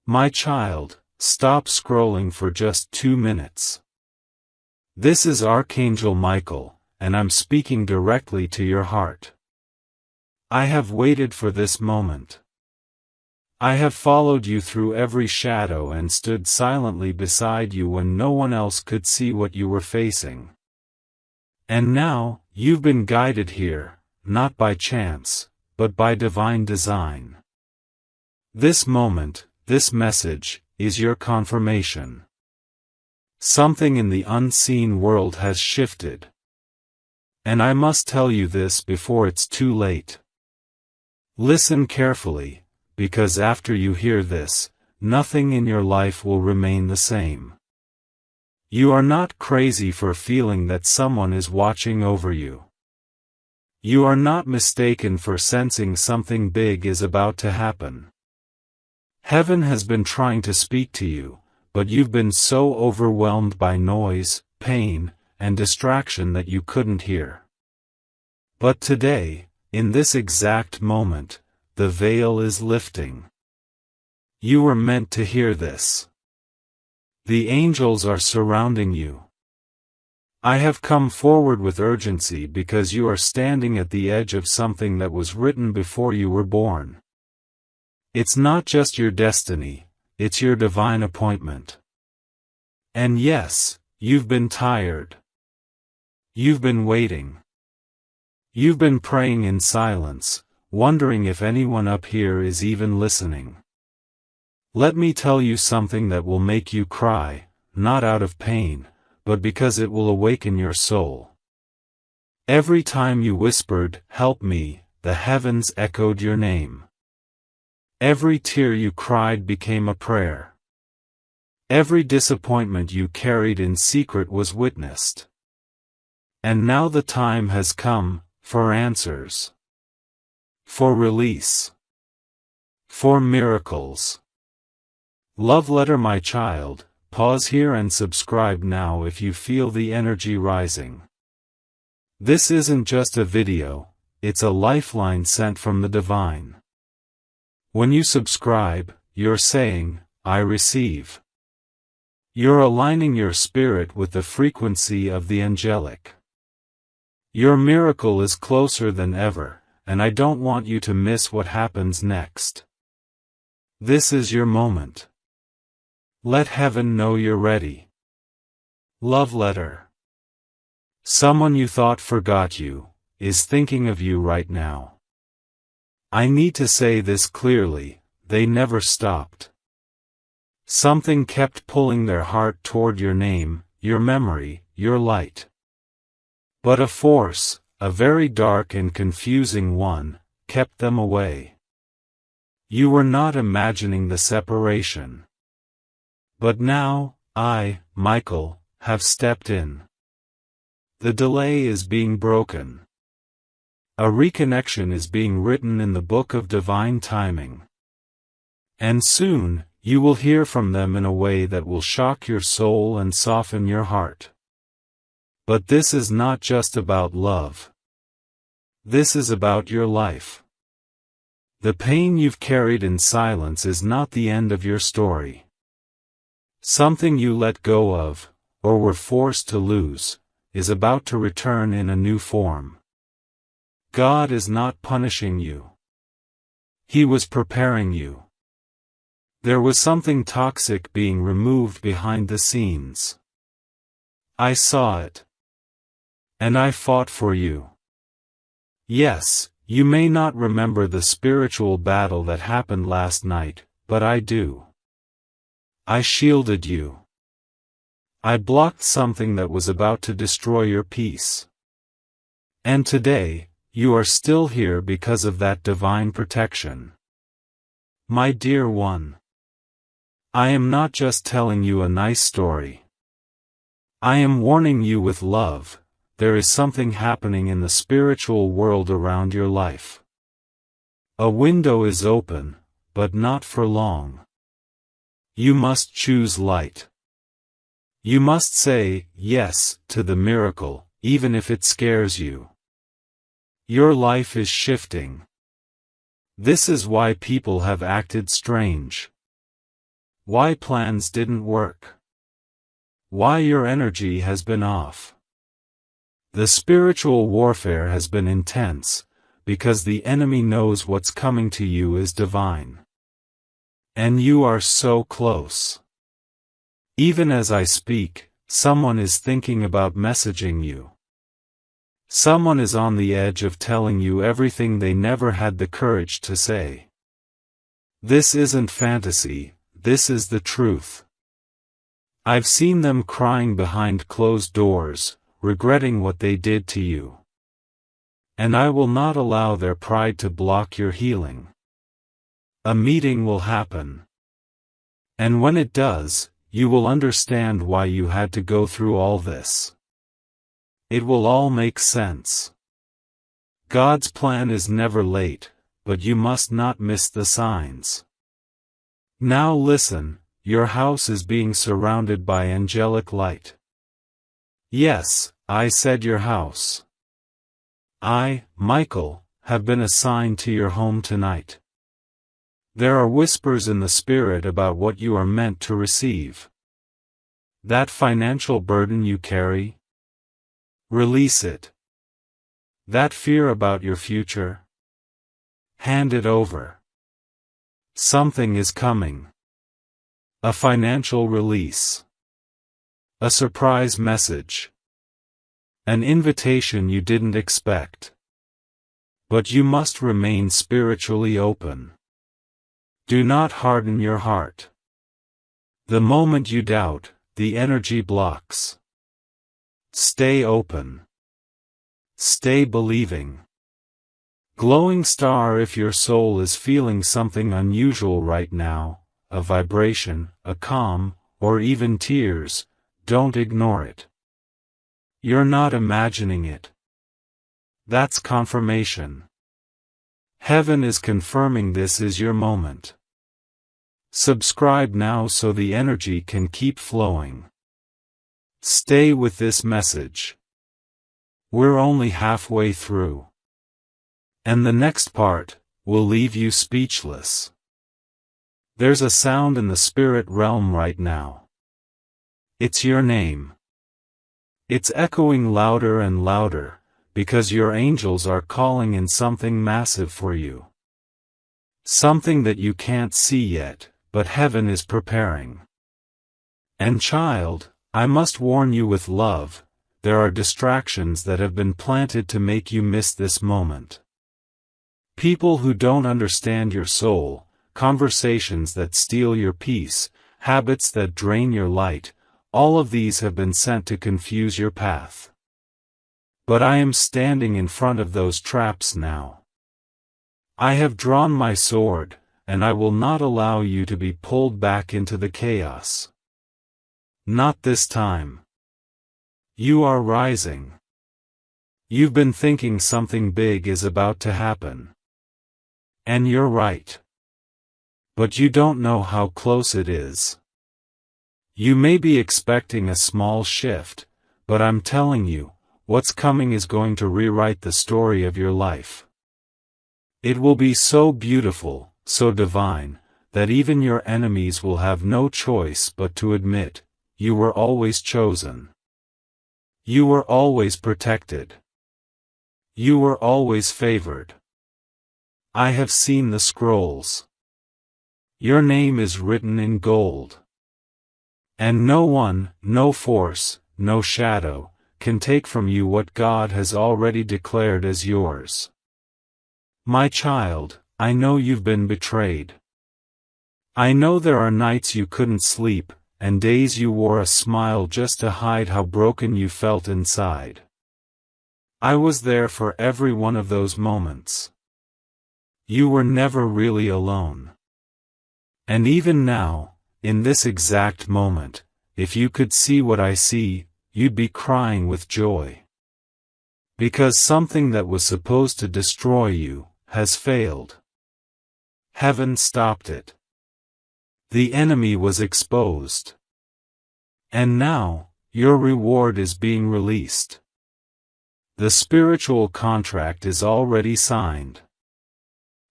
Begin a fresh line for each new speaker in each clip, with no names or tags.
My child, stop scrolling for just 2 minutes. This is Archangel Michael, and I'm speaking directly to your heart. I have waited for this moment. I have followed you through every shadow and stood silently beside you when no one else could see what you were facing. And now, you've been guided here, not by chance, but by divine design. This moment, this message, is your confirmation. Something in the unseen world has shifted. And I must tell you this before it's too late. Listen carefully, because after you hear this, nothing in your life will remain the same. You are not crazy for feeling that someone is watching over you. You are not mistaken for sensing something big is about to happen. Heaven has been trying to speak to you, but you've been so overwhelmed by noise, pain, and distraction that you couldn't hear. But today, in this exact moment, the veil is lifting. You were meant to hear this. The angels are surrounding you. I have come forward with urgency because you are standing at the edge of something that was written before you were born. It's not just your destiny, it's your divine appointment. And yes, you've been tired. You've been waiting. You've been praying in silence, wondering if anyone up here is even listening. Let me tell you something that will make you cry, not out of pain, but because it will awaken your soul. Every time you whispered, "Help me," the heavens echoed your name. Every tear you cried became a prayer. Every disappointment you carried in secret was witnessed. And now the time has come, for answers. For release. For miracles. Love letter my child, pause here and subscribe now if you feel the energy rising. This isn't just a video, it's a lifeline sent from the divine. When you subscribe, you're saying, "I receive." You're aligning your spirit with the frequency of the angelic. Your miracle is closer than ever, and I don't want you to miss what happens next. This is your moment. Let heaven know you're ready. Love letter. Someone you thought forgot you, is thinking of you right now. I need to say this clearly, they never stopped. Something kept pulling their heart toward your name, your memory, your light. But a force, a very dark and confusing one, kept them away. You were not imagining the separation. But now, I, Michael, have stepped in. The delay is being broken. A reconnection is being written in the book of divine timing. And soon, you will hear from them in a way that will shock your soul and soften your heart. But this is not just about love. This is about your life. The pain you've carried in silence is not the end of your story. Something you let go of, or were forced to lose, is about to return in a new form. God is not punishing you. He was preparing you. There was something toxic being removed behind the scenes. I saw it. And I fought for you. Yes, you may not remember the spiritual battle that happened last night, but I do. I shielded you. I blocked something that was about to destroy your peace. And today, you are still here because of that divine protection. My dear one. I am not just telling you a nice story. I am warning you with love. There is something happening in the spiritual world around your life. A window is open, but not for long. You must choose light. You must say yes to the miracle, even if it scares you. Your life is shifting. This is why people have acted strange. Why plans didn't work. Why your energy has been off. The spiritual warfare has been intense, because the enemy knows what's coming to you is divine. And you are so close. Even as I speak, someone is thinking about messaging you. Someone is on the edge of telling you everything they never had the courage to say. This isn't fantasy, this is the truth. I've seen them crying behind closed doors, regretting what they did to you. And I will not allow their pride to block your healing. A meeting will happen. And when it does, you will understand why you had to go through all this. It will all make sense. God's plan is never late, but you must not miss the signs. Now listen, your house is being surrounded by angelic light. Yes, I said your house. I, Michael, have been assigned to your home tonight. There are whispers in the spirit about what you are meant to receive. That financial burden you carry? Release it. That fear about your future? Hand it over. Something is coming. A financial release. A surprise message. An invitation you didn't expect. But you must remain spiritually open. Do not harden your heart. The moment you doubt, the energy blocks. Stay open. Stay believing. Glowing star, if your soul is feeling something unusual right now, a vibration, a calm, or even tears, don't ignore it. You're not imagining it. That's confirmation. Heaven is confirming this is your moment. Subscribe now so the energy can keep flowing. Stay with this message. We're only halfway through. And the next part will leave you speechless. There's a sound in the spirit realm right now. It's your name. It's echoing louder and louder, because your angels are calling in something massive for you. Something that you can't see yet, but heaven is preparing. And child, I must warn you with love, there are distractions that have been planted to make you miss this moment. People who don't understand your soul, conversations that steal your peace, habits that drain your light, all of these have been sent to confuse your path. But I am standing in front of those traps now. I have drawn my sword, and I will not allow you to be pulled back into the chaos. Not this time. You are rising. You've been thinking something big is about to happen. And you're right. But you don't know how close it is. You may be expecting a small shift, but I'm telling you, what's coming is going to rewrite the story of your life. It will be so beautiful, so divine, that even your enemies will have no choice but to admit, you were always chosen. You were always protected. You were always favored. I have seen the scrolls. Your name is written in gold. And no one, no force, no shadow, can take from you what God has already declared as yours. My child, I know you've been betrayed. I know there are nights you couldn't sleep, and days you wore a smile just to hide how broken you felt inside. I was there for every one of those moments. You were never really alone. And even now, in this exact moment, if you could see what I see, you'd be crying with joy. Because something that was supposed to destroy you, has failed. Heaven stopped it. The enemy was exposed. And now, your reward is being released. The spiritual contract is already signed.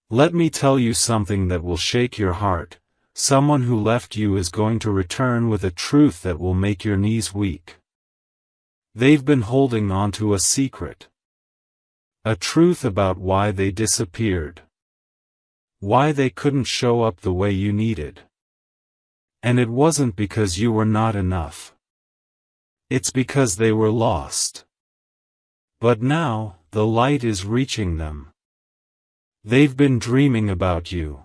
Let me tell you something that will shake your heart, someone who left you is going to return with a truth that will make your knees weak. They've been holding on to a secret. A truth about why they disappeared. Why they couldn't show up the way you needed. And it wasn't because you were not enough. It's because they were lost. But now, the light is reaching them. They've been dreaming about you.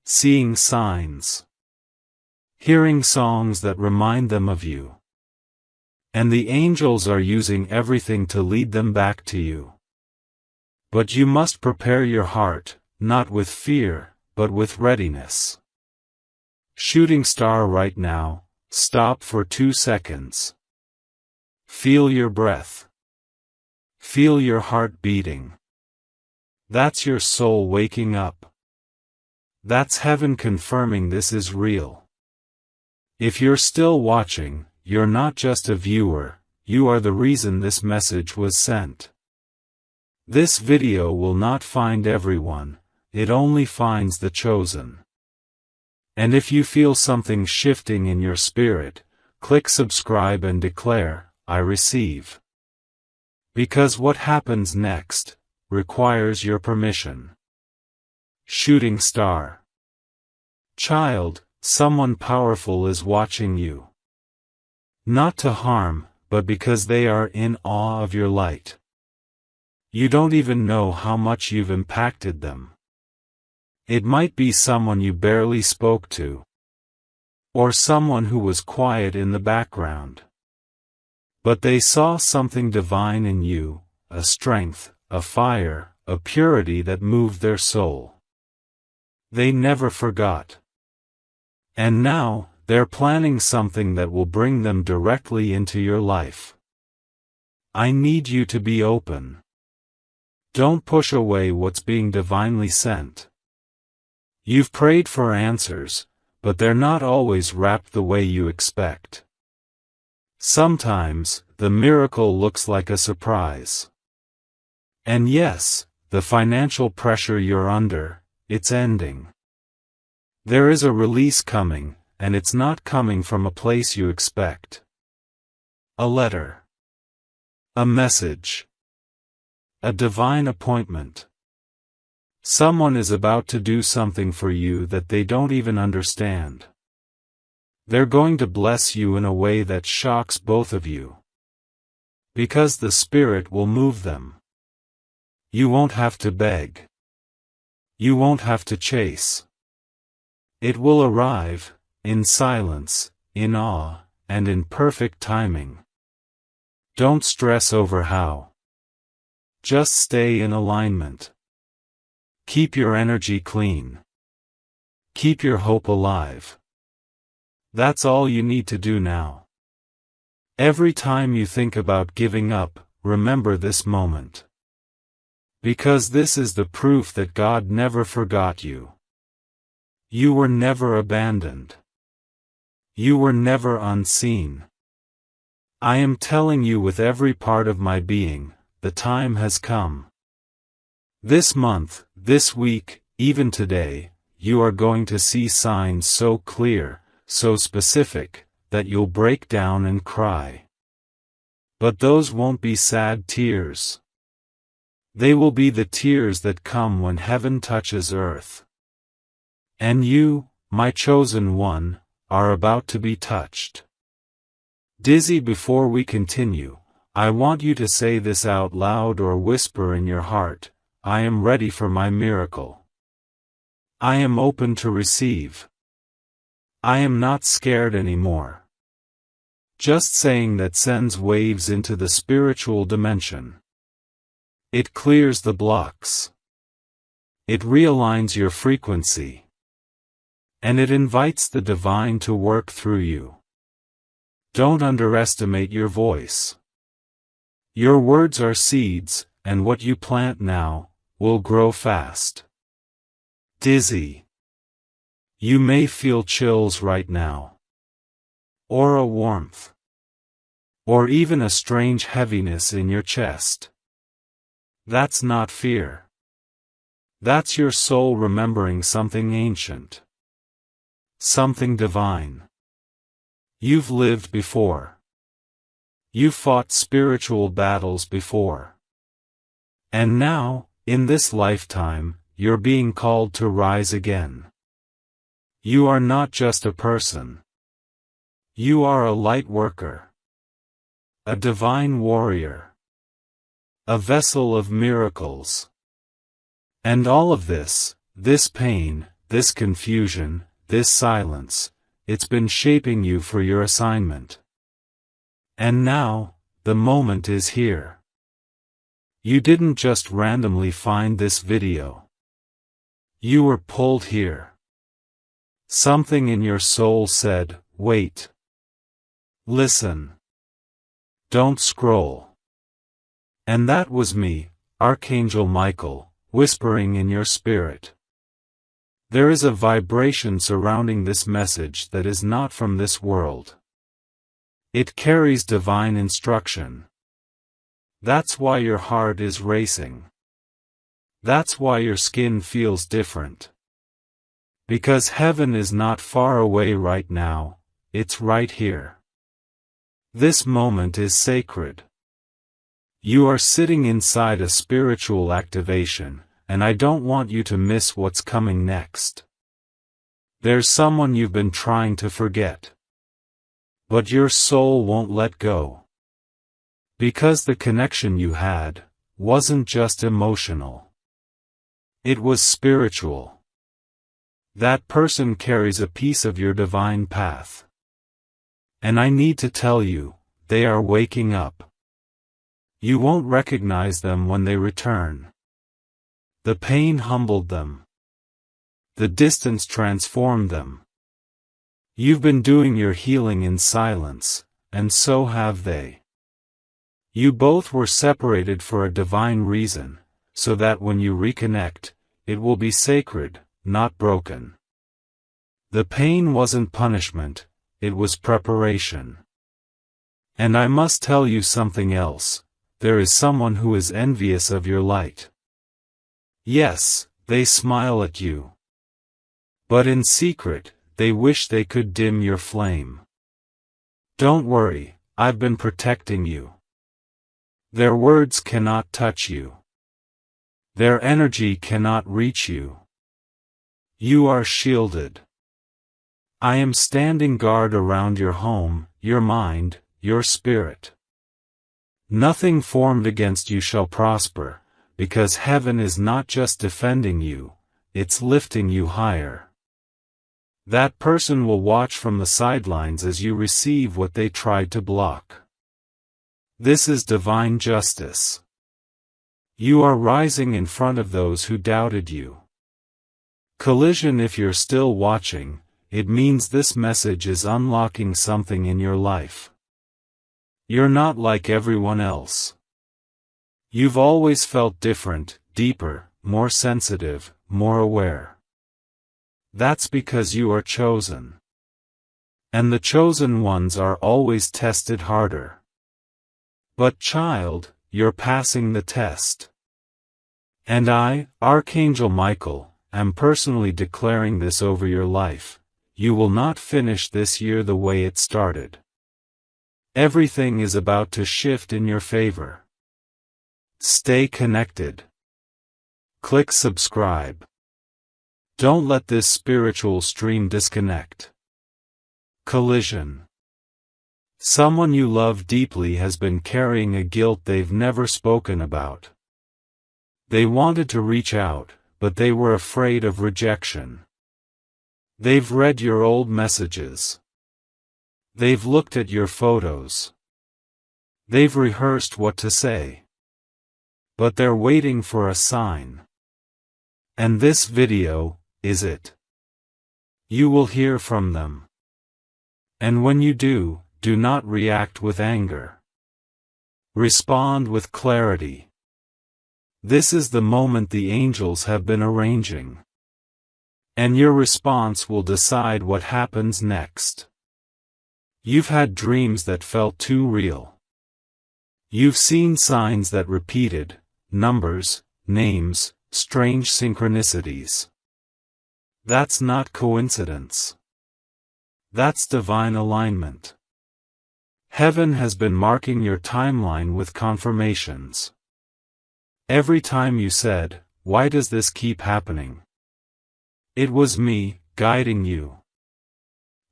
Seeing signs. Hearing songs that remind them of you. And the angels are using everything to lead them back to you. But you must prepare your heart, not with fear, but with readiness. Shooting star right now, stop for 2 seconds. Feel your breath. Feel your heart beating. That's your soul waking up. That's heaven confirming this is real. If you're still watching, you're not just a viewer, you are the reason this message was sent. This video will not find everyone, it only finds the chosen. And if you feel something shifting in your spirit, click subscribe and declare, I receive. Because what happens next requires your permission. Shooting star. Child, someone powerful is watching you. Not to harm, but because they are in awe of your light. You don't even know how much you've impacted them. It might be someone you barely spoke to. Or someone who was quiet in the background. But they saw something divine in you, a strength, a fire, a purity that moved their soul. They never forgot. And now, they're planning something that will bring them directly into your life. I need you to be open. Don't push away what's being divinely sent. You've prayed for answers, but they're not always wrapped the way you expect. Sometimes, the miracle looks like a surprise. And yes, the financial pressure you're under, it's ending. There is a release coming, and it's not coming from a place you expect. A letter. A message. A divine appointment. Someone is about to do something for you that they don't even understand. They're going to bless you in a way that shocks both of you. Because the Spirit will move them. You won't have to beg. You won't have to chase. It will arrive, in silence, in awe, and in perfect timing. Don't stress over how. Just stay in alignment. Keep your energy clean. Keep your hope alive. That's all you need to do now. Every time you think about giving up, remember this moment. Because this is the proof that God never forgot you. You were never abandoned. You were never unseen. I am telling you with every part of my being, the time has come. This month, this week, even today, you are going to see signs so clear, so specific, that you'll break down and cry. But those won't be sad tears. They will be the tears that come when heaven touches earth. And you, my chosen one, are about to be touched. Dizzy, before we continue, I want you to say this out loud or whisper in your heart, I am ready for my miracle. I am open to receive. I am not scared anymore. Just saying that sends waves into the spiritual dimension. It clears the blocks. It realigns your frequency. And it invites the divine to work through you. Don't underestimate your voice. Your words are seeds, and what you plant now will grow fast. Dizzy. You may feel chills right now. Or a warmth. Or even a strange heaviness in your chest. That's not fear. That's your soul remembering something ancient. something divine. You've lived before. You've fought spiritual battles before. And now, in this lifetime, you're being called to rise again. You are not just a person. You are a light worker. A divine warrior. A vessel of miracles. And all of this pain, this confusion, this silence, it's been shaping you for your assignment. And now, the moment is here. You didn't just randomly find this video. You were pulled here. Something in your soul said, wait. Listen. Don't scroll. And that was me, Archangel Michael, whispering in your spirit. There is a vibration surrounding this message that is not from this world. It carries divine instruction. That's why your heart is racing. That's why your skin feels different. Because heaven is not far away right now, it's right here. This moment is sacred. You are sitting inside a spiritual activation, and I don't want you to miss what's coming next. There's someone you've been trying to forget. But your soul won't let go. Because the connection you had wasn't just emotional. It was spiritual. That person carries a piece of your divine path. And I need to tell you, they are waking up. You won't recognize them when they return. The pain humbled them. The distance transformed them. You've been doing your healing in silence, and so have they. You both were separated for a divine reason, so that when you reconnect, it will be sacred, not broken. The pain wasn't punishment, it was preparation. And I must tell you something else, there is someone who is envious of your light. Yes, they smile at you. But in secret, they wish they could dim your flame. Don't worry, I've been protecting you. Their words cannot touch you. Their energy cannot reach you. You are shielded. I am standing guard around your home, your mind, your spirit. Nothing formed against you shall prosper, because heaven is not just defending you, it's lifting you higher. That person will watch from the sidelines as you receive what they tried to block. This is divine justice. You are rising in front of those who doubted you. Collision. If you're still watching, it means this message is unlocking something in your life. You're not like everyone else. You've always felt different, deeper, more sensitive, more aware. That's because you are chosen. And the chosen ones are always tested harder. But child, you're passing the test. And I, Archangel Michael, am personally declaring this over your life. You will not finish this year the way it started. Everything is about to shift in your favor. Stay connected. Click subscribe. Don't let this spiritual stream disconnect. Collision. Someone you love deeply has been carrying a guilt they've never spoken about. They wanted to reach out, but they were afraid of rejection. They've read your old messages. They've looked at your photos. They've rehearsed what to say. But they're waiting for a sign. And this video is it. You will hear from them. And when you do, do not react with anger. Respond with clarity. This is the moment the angels have been arranging. And your response will decide what happens next. You've had dreams that felt too real. You've seen signs that repeated, numbers, names, strange synchronicities. That's not coincidence. That's divine alignment. Heaven has been marking your timeline with confirmations. Every time you said, "Why does this keep happening?" It was me, guiding you.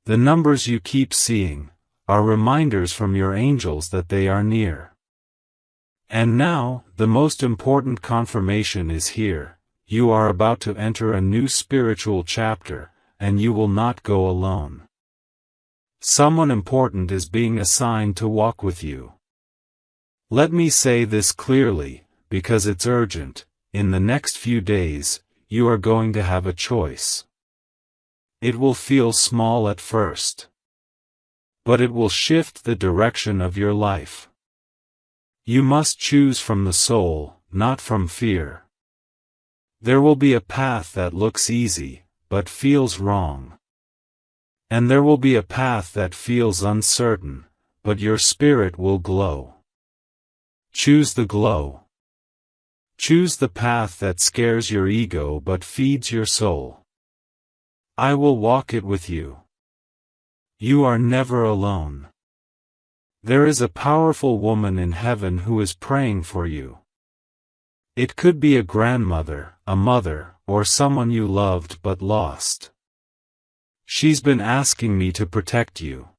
The numbers you keep seeing are reminders from your angels that they are near. And now, the most important confirmation is here. You are about to enter a new spiritual chapter, and you will not go alone. Someone important is being assigned to walk with you. Let me say this clearly, because it's urgent. In the next few days, you are going to have a choice. It will feel small at first, but it will shift the direction of your life. You must choose from the soul, not from fear. There will be a path that looks easy, but feels wrong. And there will be a path that feels uncertain, but your spirit will glow. Choose the glow. Choose the path that scares your ego but feeds your soul. I will walk it with you. You are never alone. There is a powerful woman in heaven who is praying for you. It could be a grandmother, a mother, or someone you loved but lost. She's been asking me to protect you.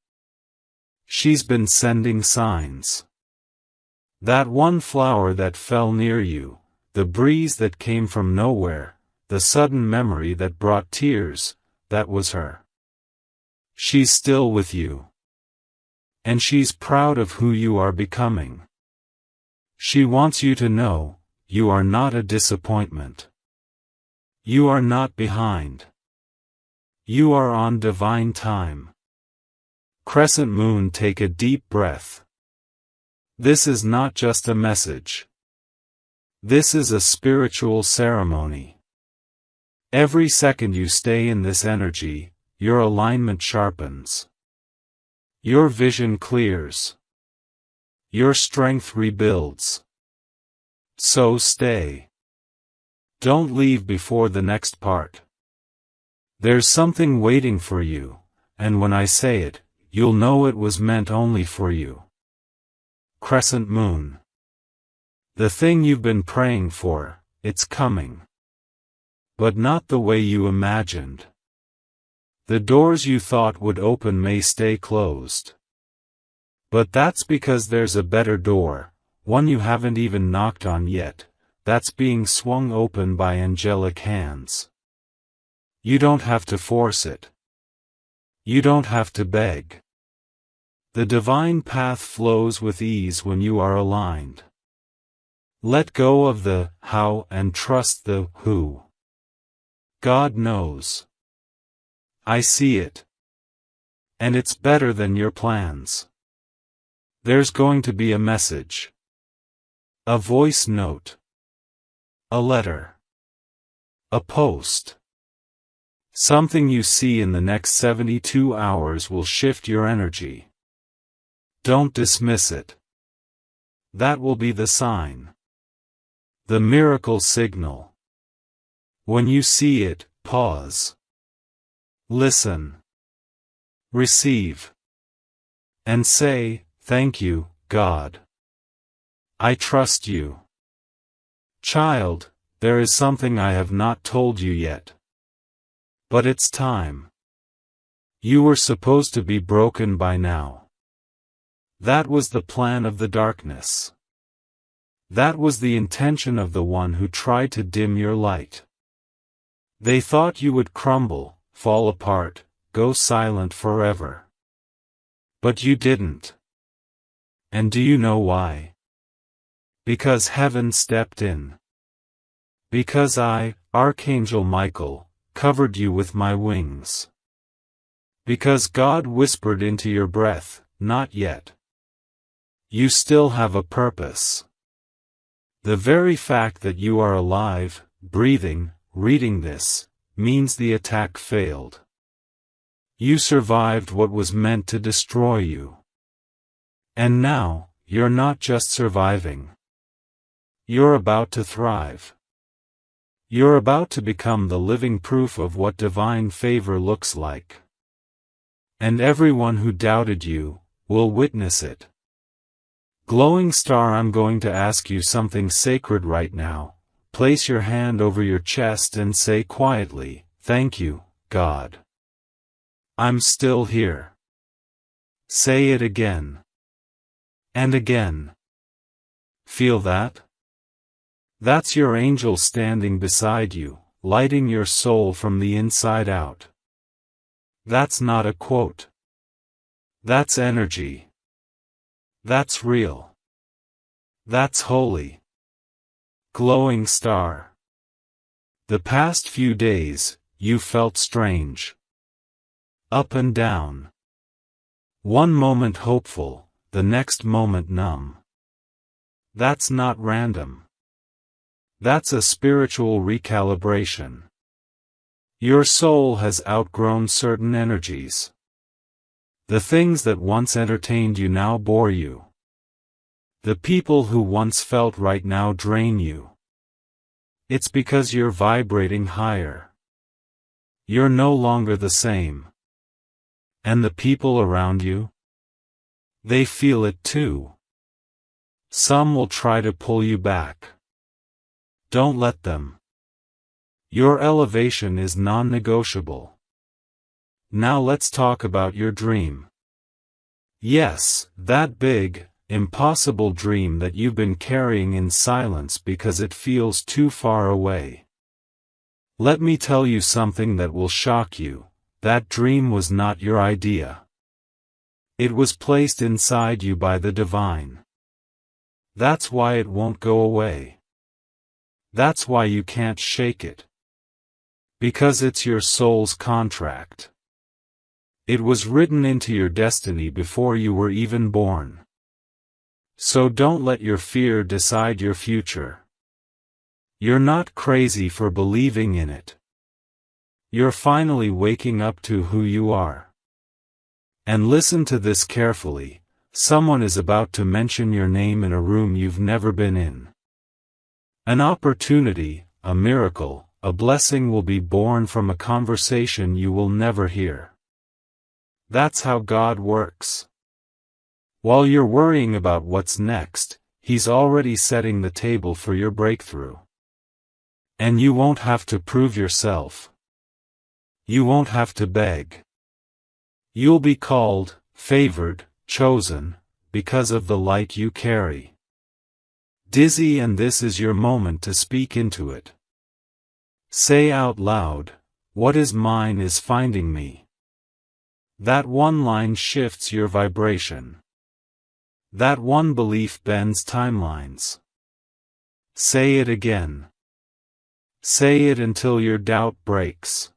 She's been sending signs. That one flower that fell near you, the breeze that came from nowhere, the sudden memory that brought tears, that was her. She's still with you. And she's proud of who you are becoming. She wants you to know, you are not a disappointment. You are not behind. You are on divine time. Crescent moon, take a deep breath. This is not just a message. This is a spiritual ceremony. Every second you stay in this energy, your alignment sharpens. Your vision clears. Your strength rebuilds. So stay. Don't leave before the next part. There's something waiting for you, and when I say it, you'll know it was meant only for you. Crescent moon. The thing you've been praying for, it's coming. But not the way you imagined. The doors you thought would open may stay closed. But that's because there's a better door, one you haven't even knocked on yet, that's being swung open by angelic hands. You don't have to force it. You don't have to beg. The divine path flows with ease when you are aligned. Let go of the how and trust the who. God knows. I see it. And it's better than your plans. There's going to be a message. A voice note. A letter. A post. Something you see in the next 72 hours will shift your energy. Don't dismiss it. That will be the sign. The miracle signal. When you see it, pause. Listen. Receive. And say, "Thank you, God. I trust you." Child, there is something I have not told you yet. But it's time. You were supposed to be broken by now. That was the plan of the darkness. That was the intention of the one who tried to dim your light. They thought you would crumble, fall apart, go silent forever. But you didn't. And do you know why? Because heaven stepped in. Because I, Archangel Michael, covered you with my wings. Because God whispered into your breath, "Not yet. You still have a purpose." The very fact that you are alive, breathing, reading this, means the attack failed. You survived what was meant to destroy you. And now, you're not just surviving. You're about to thrive. You're about to become the living proof of what divine favor looks like. And everyone who doubted you will witness it. Glowing star, I'm going to ask you something sacred right now. Place your hand over your chest and say quietly, "Thank you, God. I'm still here." Say it again. And again. Feel that? That's your angel standing beside you, lighting your soul from the inside out. That's not a quote. That's energy. That's real. That's holy. Glowing star. The past few days, you felt strange. Up and down. One moment hopeful, the next moment numb. That's not random. That's a spiritual recalibration. Your soul has outgrown certain energies. The things that once entertained you now bore you. The people who once felt right now drain you. It's because you're vibrating higher. You're no longer the same. And the people around you? They feel it too. Some will try to pull you back. Don't let them. Your elevation is non-negotiable. Now let's talk about your dream. Yes, that big, impossible dream that you've been carrying in silence because it feels too far away. Let me tell you something that will shock you. That dream was not your idea. It was placed inside you by the divine. That's why it won't go away. That's why you can't shake it. Because it's your soul's contract. It was written into your destiny before you were even born. So don't let your fear decide your future. You're not crazy for believing in it. You're finally waking up to who you are. And listen to this carefully, someone is about to mention your name in a room you've never been in. An opportunity, a miracle, a blessing will be born from a conversation you will never hear. That's how God works. While you're worrying about what's next, He's already setting the table for your breakthrough. And you won't have to prove yourself. You won't have to beg. You'll be called, favored, chosen, because of the light you carry. Dizzy, and this is your moment to speak into it. Say out loud, "What is mine is finding me." That one line shifts your vibration. That one belief bends timelines. Say it again. Say it until your doubt breaks.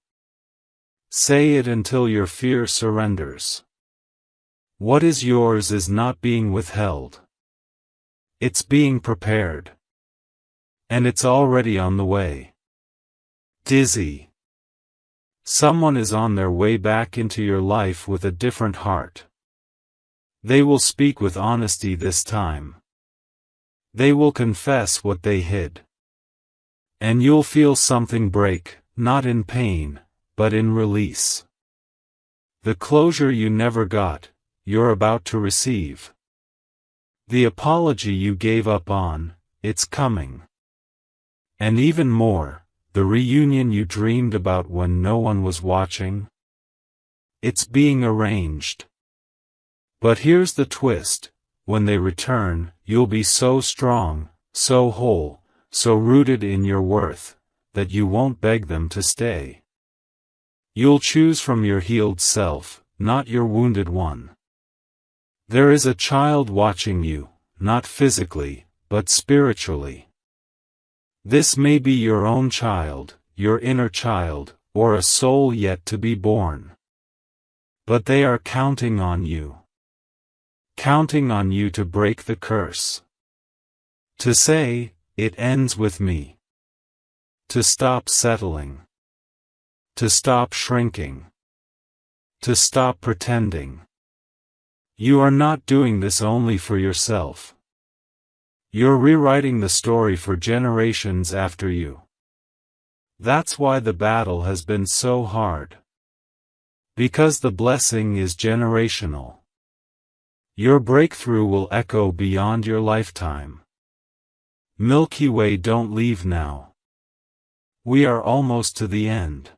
Say it until your fear surrenders. What is yours is not being withheld. It's being prepared. And it's already on the way. Dizzy. Someone is on their way back into your life with a different heart. They will speak with honesty this time. They will confess what they hid. And you'll feel something break, not in pain, but in release. The closure you never got, you're about to receive. The apology you gave up on, it's coming. And even more, the reunion you dreamed about when no one was watching? It's being arranged. But here's the twist, when they return, you'll be so strong, so whole, so rooted in your worth, that you won't beg them to stay. You'll choose from your healed self, not your wounded one. There is a child watching you, not physically, but spiritually. This may be your own child, your inner child, or a soul yet to be born. But they are counting on you. Counting on you to break the curse. To say, "It ends with me." To stop settling. To stop shrinking. To stop pretending. You are not doing this only for yourself. You're rewriting the story for generations after you. That's why the battle has been so hard. Because the blessing is generational. Your breakthrough will echo beyond your lifetime. Milky Way, don't leave now. We are almost to the end.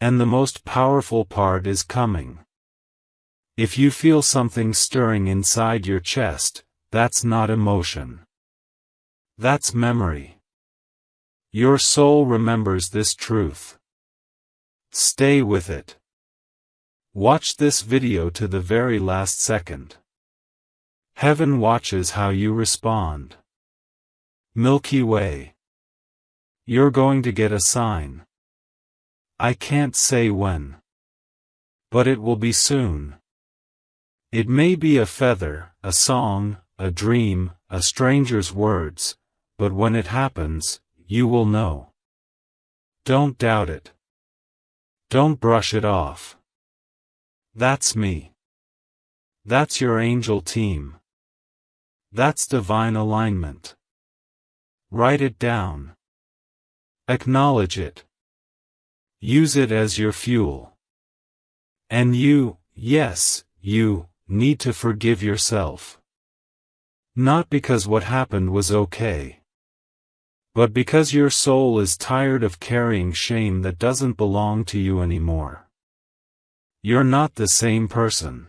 And the most powerful part is coming. If you feel something stirring inside your chest, that's not emotion. That's memory. Your soul remembers this truth. Stay with it. Watch this video to the very last second. Heaven watches how you respond. Milky Way. You're going to get a sign. I can't say when. But it will be soon. It may be a feather, a song, a dream, a stranger's words, but when it happens, you will know. Don't doubt it. Don't brush it off. That's me. That's your angel team. That's divine alignment. Write it down. Acknowledge it. Use it as your fuel. And you, yes, you, need to forgive yourself. Not because what happened was okay, but because your soul is tired of carrying shame that doesn't belong to you anymore. You're not the same person.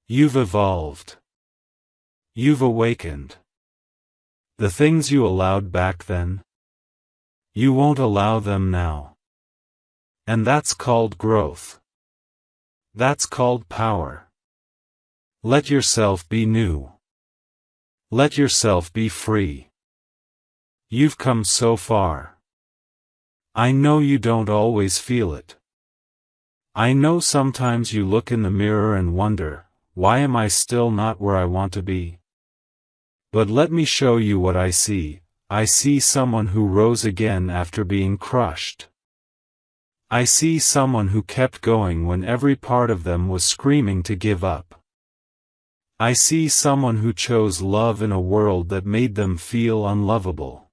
You've evolved. You've awakened. The things you allowed back then, you won't allow them now. And that's called growth. That's called power. Let yourself be new. Let yourself be free. You've come so far. I know you don't always feel it. I know sometimes you look in the mirror and wonder, why am I still not where I want to be? But let me show you what I see. I see someone who rose again after being crushed. I see someone who kept going when every part of them was screaming to give up. I see someone who chose love in a world that made them feel unlovable.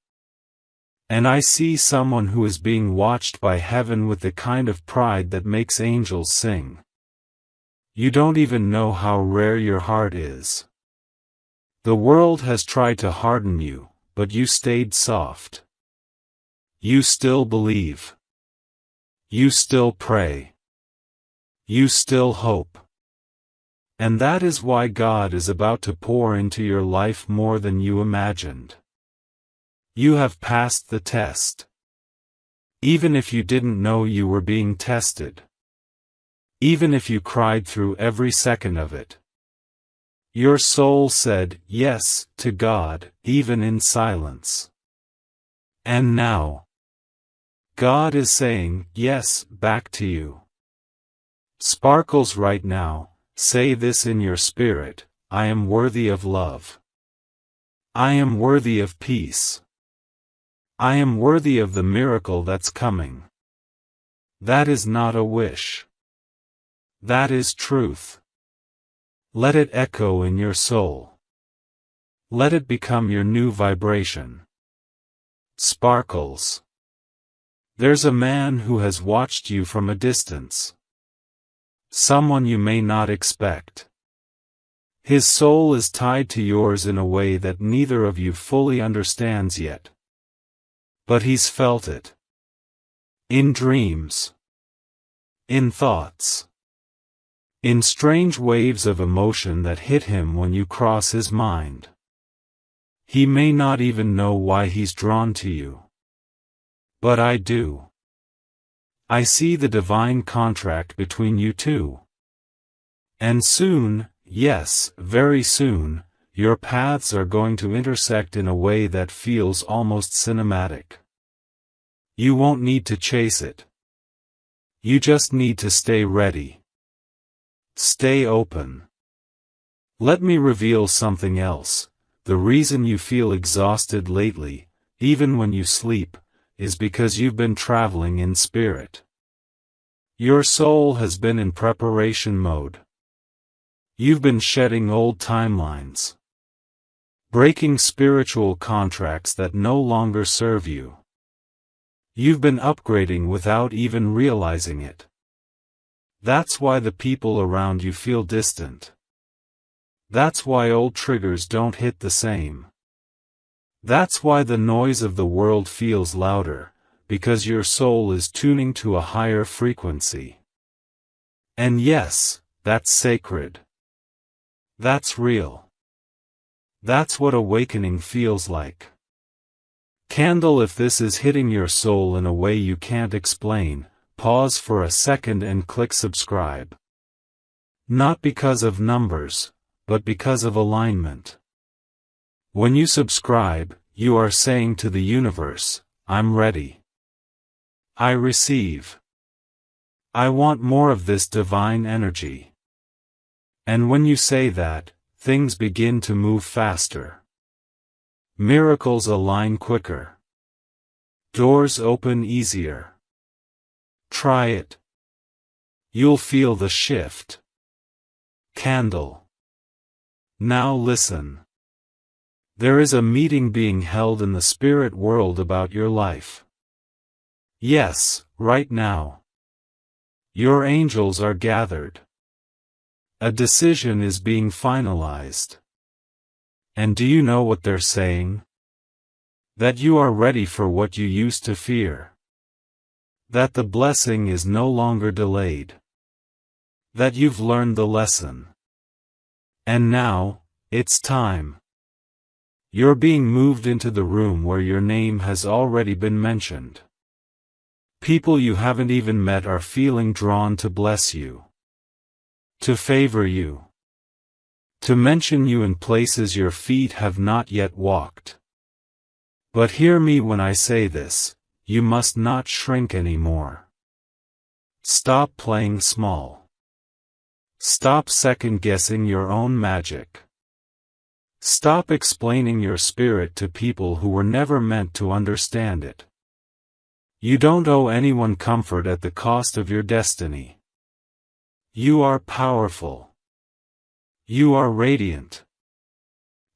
And I see someone who is being watched by heaven with the kind of pride that makes angels sing. You don't even know how rare your heart is. The world has tried to harden you, but you stayed soft. You still believe. You still pray. You still hope. And that is why God is about to pour into your life more than you imagined. You have passed the test. Even if you didn't know you were being tested. Even if you cried through every second of it. Your soul said yes to God, even in silence. And now, God is saying yes back to you. Sparkles right now, say this in your spirit, I am worthy of love. I am worthy of peace. I am worthy of the miracle that's coming. That is not a wish. That is truth. Let it echo in your soul. Let it become your new vibration. Sparkles. There's a man who has watched you from a distance. Someone you may not expect. His soul is tied to yours in a way that neither of you fully understands yet. But he's felt it. In dreams. In thoughts. In strange waves of emotion that hit him when you cross his mind. He may not even know why he's drawn to you. But I do. I see the divine contract between you two. And soon, yes, very soon, your paths are going to intersect in a way that feels almost cinematic. You won't need to chase it. You just need to stay ready. Stay open. Let me reveal something else. The reason you feel exhausted lately, even when you sleep, is because you've been traveling in spirit. Your soul has been in preparation mode. You've been shedding old timelines. Breaking spiritual contracts that no longer serve you. You've been upgrading without even realizing it. That's why the people around you feel distant. That's why old triggers don't hit the same. That's why the noise of the world feels louder, because your soul is tuning to a higher frequency. And yes, that's sacred. That's real. That's what awakening feels like. Candle, if this is hitting your soul in a way you can't explain, pause for a second and click subscribe. Not because of numbers, but because of alignment. When you subscribe, you are saying to the universe, I'm ready. I receive. I want more of this divine energy. And when you say that, things begin to move faster. Miracles align quicker. Doors open easier. Try it. You'll feel the shift. Candle. Now listen. There is a meeting being held in the spirit world about your life. Yes, right now. Your angels are gathered. A decision is being finalized. And do you know what they're saying? That you are ready for what you used to fear. That the blessing is no longer delayed. That you've learned the lesson. And now, it's time. You're being moved into the room where your name has already been mentioned. People you haven't even met are feeling drawn to bless you. To favor you. To mention you in places your feet have not yet walked. But hear me when I say this, you must not shrink anymore. Stop playing small. Stop second-guessing your own magic. Stop explaining your spirit to people who were never meant to understand it. You don't owe anyone comfort at the cost of your destiny. You are powerful. You are radiant.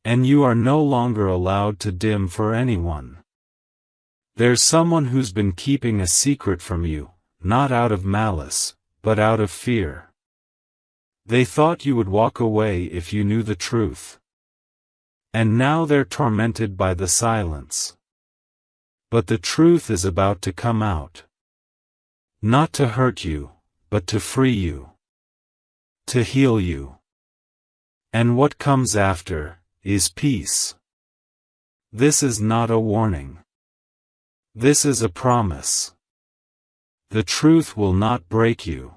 And you are no longer allowed to dim for anyone. There's someone who's been keeping a secret from you, not out of malice, but out of fear. They thought you would walk away if you knew the truth. And now they're tormented by the silence. But the truth is about to come out. Not to hurt you, but to free you. To heal you. And what comes after is peace. This is not a warning. This is a promise. The truth will not break you.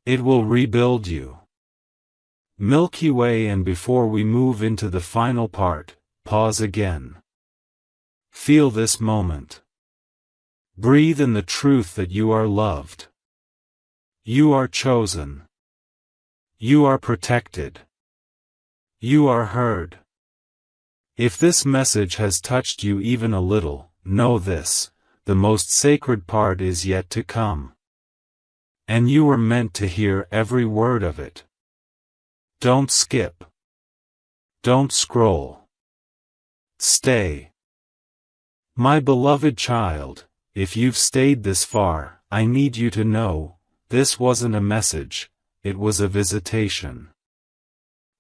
It will rebuild you. Milky Way. And before we move into the final part, pause again. Feel this moment. Breathe in the truth that you are loved. You are chosen. You are protected. You are heard. If this message has touched you even a little, know this, the most sacred part is yet to come. And you were meant to hear every word of it. Don't skip. Don't scroll. Stay. My beloved child, if you've stayed this far, I need you to know, this wasn't a message, it was a visitation.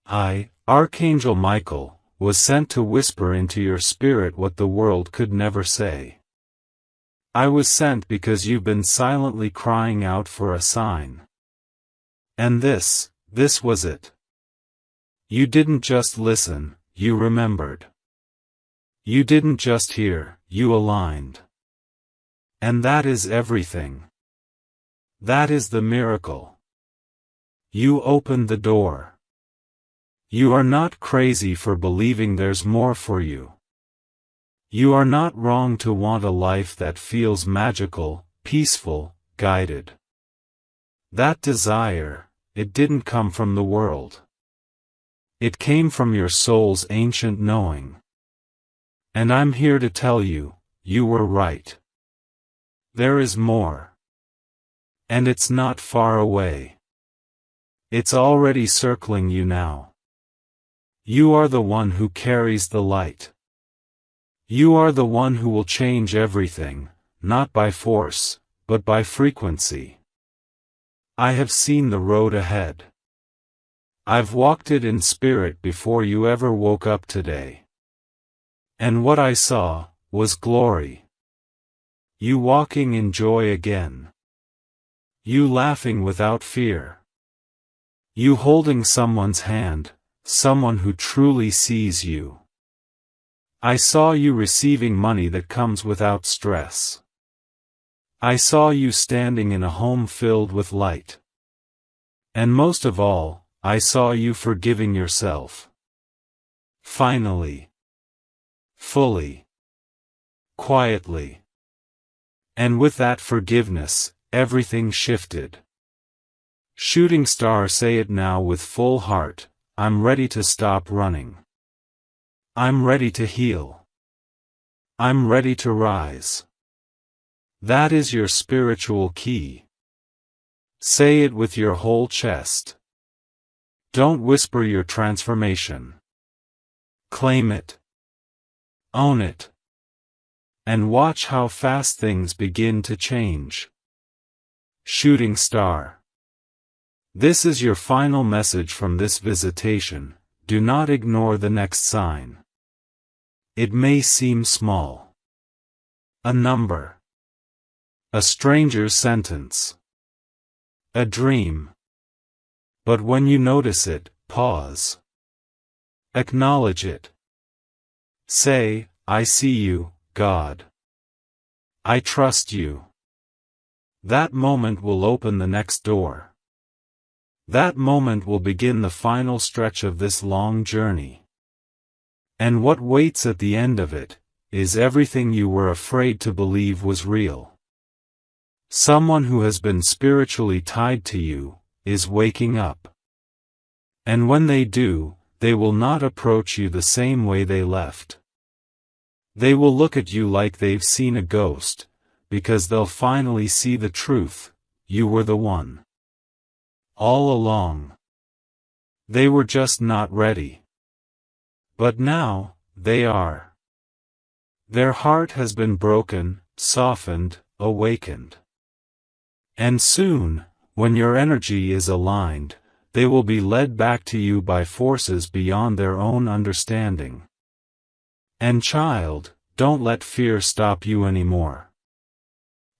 I, Archangel Michael, was sent to whisper into your spirit what the world could never say. I was sent because you've been silently crying out for a sign. And this was it. You didn't just listen, you remembered. You didn't just hear, you aligned. And that is everything. That is the miracle. You opened the door. You are not crazy for believing there's more for you. You are not wrong to want a life that feels magical, peaceful, guided. That desire, it didn't come from the world. It came from your soul's ancient knowing. And I'm here to tell you, you were right. There is more. And it's not far away. It's already circling you now. You are the one who carries the light. You are the one who will change everything, not by force, but by frequency. I have seen the road ahead. I've walked it in spirit before you ever woke up today. And what I saw was glory. You walking in joy again. You laughing without fear. You holding someone's hand, someone who truly sees you. I saw you receiving money that comes without stress. I saw you standing in a home filled with light. And most of all, I saw you forgiving yourself. Finally. Fully. Quietly. And with that forgiveness, everything shifted. Shooting star, say it now with full heart, I'm ready to stop running. I'm ready to heal. I'm ready to rise. That is your spiritual key. Say it with your whole chest. Don't whisper your transformation. Claim it. Own it. And watch how fast things begin to change. Shooting star. This is your final message from this visitation. Do not ignore the next sign. It may seem small. A number. A stranger's sentence. A dream. But when you notice it, pause. Acknowledge it. Say, I see you, God. I trust you. That moment will open the next door. That moment will begin the final stretch of this long journey. And what waits at the end of it, is everything you were afraid to believe was real. Someone who has been spiritually tied to you, is waking up. And when they do, they will not approach you the same way they left. They will look at you like they've seen a ghost, because they'll finally see the truth, you were the one. All along. They were just not ready. But now, they are. Their heart has been broken, softened, awakened. And soon, when your energy is aligned, they will be led back to you by forces beyond their own understanding. And child, don't let fear stop you anymore.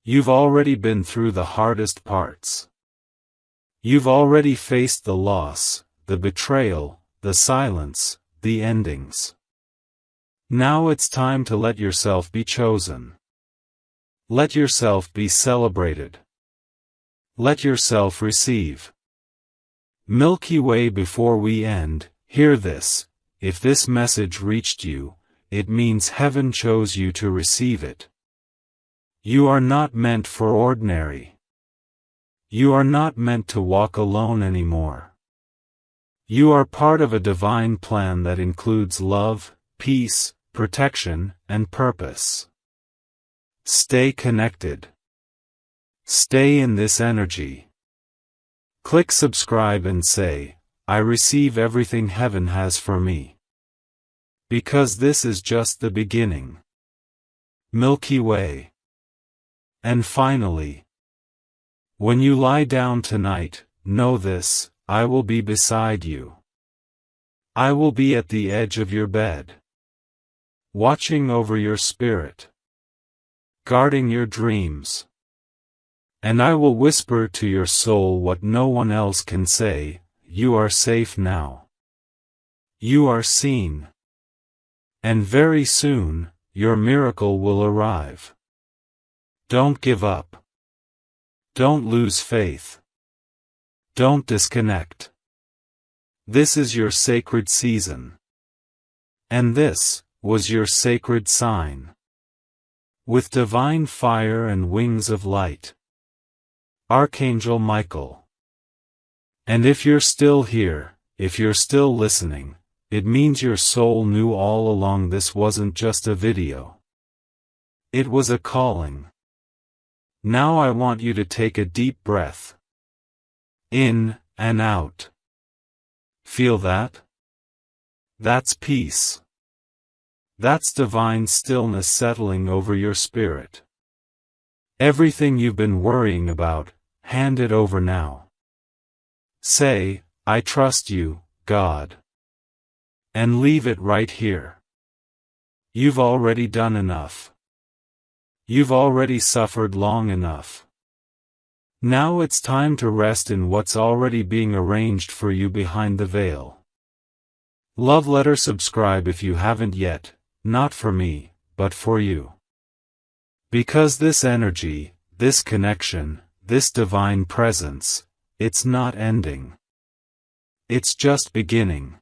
You've already been through the hardest parts. You've already faced the loss, the betrayal, the silence, the endings. Now it's time to let yourself be chosen. Let yourself be celebrated. Let yourself receive. Milky Way, before we end, hear this. If this message reached you, it means heaven chose you to receive it. You are not meant for ordinary. You are not meant to walk alone anymore. You are part of a divine plan that includes love, peace, protection, and purpose. Stay connected. Stay in this energy. Click subscribe and say, I receive everything heaven has for me. Because this is just the beginning. Milky Way. And finally, when you lie down tonight, know this, I will be beside you. I will be at the edge of your bed. Watching over your spirit. Guarding your dreams. And I will whisper to your soul what no one else can say, you are safe now. You are seen. And very soon, your miracle will arrive. Don't give up. Don't lose faith. Don't disconnect. This is your sacred season. And this was your sacred sign. With divine fire and wings of light. Archangel Michael. And if you're still here, if you're still listening, it means your soul knew all along this wasn't just a video. It was a calling. Now I want you to take a deep breath. In and out. Feel that? That's peace. That's divine stillness settling over your spirit. Everything you've been worrying about, hand it over now. Say, I trust you, God. And leave it right here. You've already done enough. You've already suffered long enough. Now it's time to rest in what's already being arranged for you behind the veil. Love letter subscribe if you haven't yet, not for me, but for you. Because this energy, this connection, this divine presence, it's not ending. It's just beginning.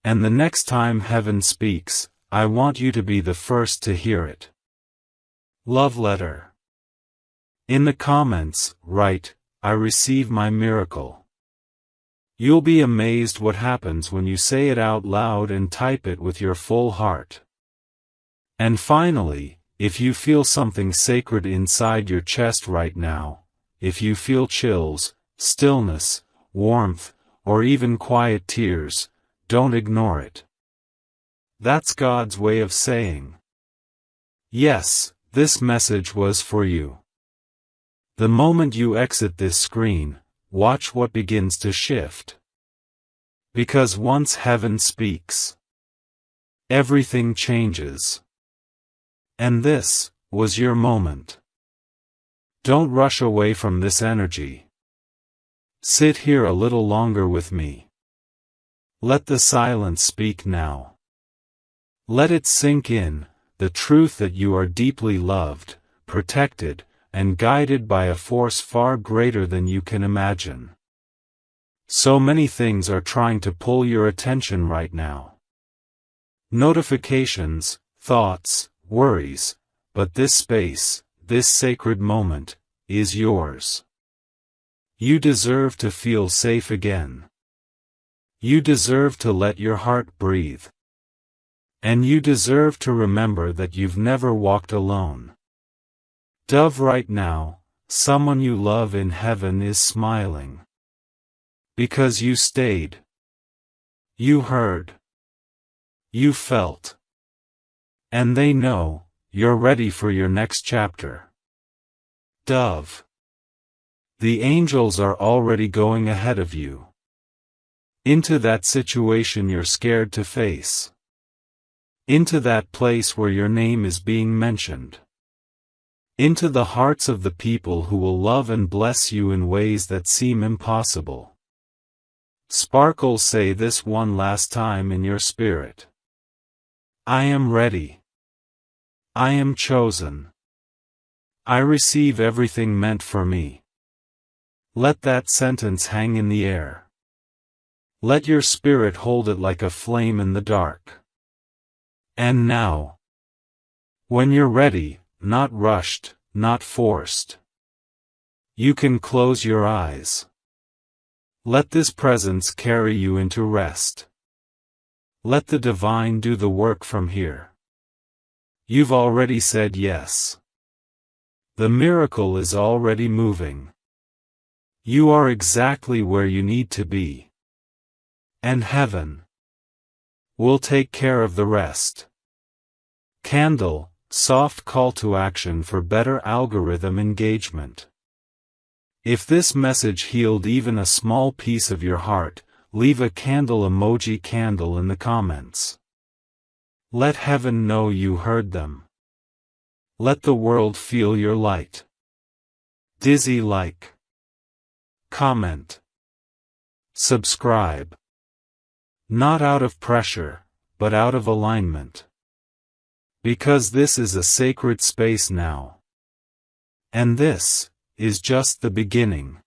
And the next time heaven speaks, I want you to be the first to hear it. Love letter. In the comments, write, I receive my miracle. You'll be amazed what happens when you say it out loud and type it with your full heart. And finally, if you feel something sacred inside your chest right now, if you feel chills, stillness, warmth, or even quiet tears, don't ignore it. That's God's way of saying, yes, this message was for you. The moment you exit this screen, watch what begins to shift. Because once heaven speaks, everything changes. And this was your moment. Don't rush away from this energy. Sit here a little longer with me. Let the silence speak now. Let it sink in, the truth that you are deeply loved, protected, and guided by a force far greater than you can imagine. So many things are trying to pull your attention right now. Notifications, thoughts, worries, but this space, this sacred moment, is yours. You deserve to feel safe again. You deserve to let your heart breathe. And you deserve to remember that you've never walked alone. Dove, right now, someone you love in heaven is smiling. Because you stayed. You heard. You felt. And they know, you're ready for your next chapter. Dove. The angels are already going ahead of you. Into that situation you're scared to face. Into that place where your name is being mentioned. Into the hearts of the people who will love and bless you in ways that seem impossible. Sparkle, say this one last time in your spirit. I am ready. I am chosen. I receive everything meant for me. Let that sentence hang in the air. Let your spirit hold it like a flame in the dark. And now, when you're ready, not rushed, not forced, you can close your eyes. Let this presence carry you into rest. Let the divine do the work from here. You've already said yes. The miracle is already moving. You are exactly where you need to be. And heaven will take care of the rest. Candle, soft call to action for better algorithm engagement. If this message healed even a small piece of your heart, leave a candle emoji candle in the comments. Let heaven know you heard them. Let the world feel your light. Dizzy like. Comment. Subscribe. Not out of pressure, but out of alignment. Because this is a sacred space now. And this is just the beginning.